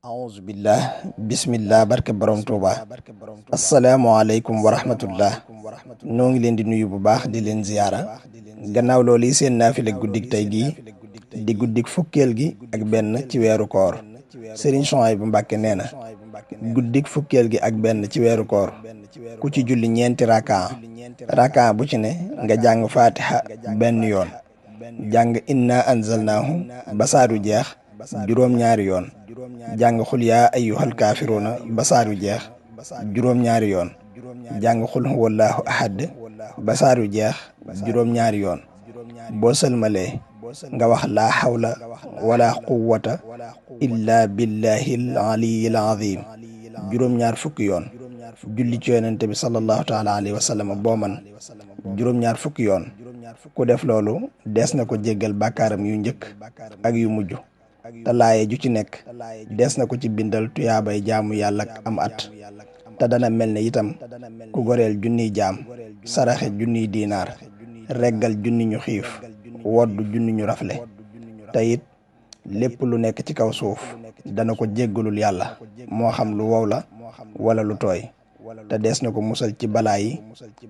auzu billah bismillah barke borom Tuuba asalaamaaleykum wa rahmatullah noo ngi leen di nuyu bu baax di leen ziyaara gannaaw loolu yi seen naafile guddik tey gii di guddik fukkeel gi ak benn ci weeru koor Sëriñ Suhaybu Mbàkke nee na guddik fukkeel gi ak benn ci weeru koor ku ci julli ñeenti rakaa bu ci ne nga jàng faatiha benn yoon jàng inna anzalnaahu ba saaru jeex juróom-ñaari yoon jàng xul yaa ayyuhal kaafiruuna ba saaru jeex juróom-ñaari yoon jàng xul huwallaahu ahad ba saaru jeex juróom-ñaari yoon boo sëlmalee nga wax laa xawla wala quwwata illa billahil aliyyil azim juróom-ñaar fukki yoon julli ci yonente bi sallallahu taala alayhi wa sallam boo man juróom-ñaar fukki yoon ku def loolu dees na ko jéggal bàkkaaram yu njëkk ak yu mujj te laaye ju ci nekk dees na ko ci bindal tuyaabay jaamu yàlla ak am at te dana mel ne itam ku goreel junniy jaam saraxe junniy diinaar reggal junni ñu xiif woddu junni ñu rafle te it lépp lu nekk ci kaw suuf dana ko jéggalul yàlla moo xam lu wow la wala lu tooy te dees na ko musal ci balaa yi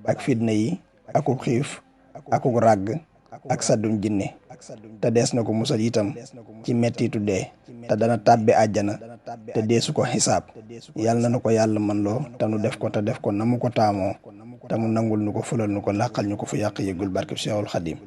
ak fitna yi akuk xiif akuk ràgg ak saddum jinne te dees na ko musal itam ci mettitu dee te dana tàbbi àjjana te deesu ko xisaab yàlla na ko yàlla man loo te nu def ko te def ko na mu ko taamoo te mu nangul nu ko fulal nu ko làqal ñu ko fu yàq yëggul barkeb Seexul Xadim